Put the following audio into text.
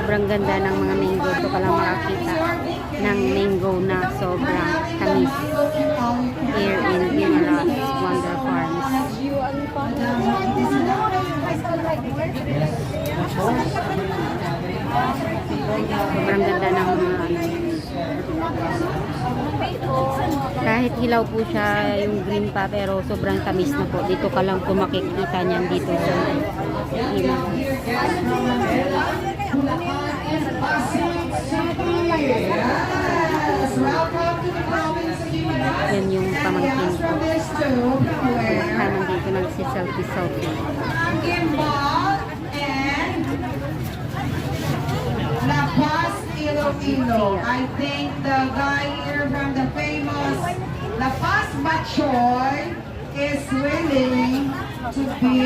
Sobrang ganda ng mga mango. Ito ka lang makakita ng mango na sobrang tamis. Here in Guimaras Wonder Farms. Sobrang ganda ng mga kahit hilaw po siya yung green pa, pero sobrang tamis na po. Dito ka lang po makikita niyan dito sa yan yung pamangkin ko. Nandito nagsiselfie-selfie. La Paz, Iloilo. I think the guy here from the famous La Paz Bachoy is willing to bid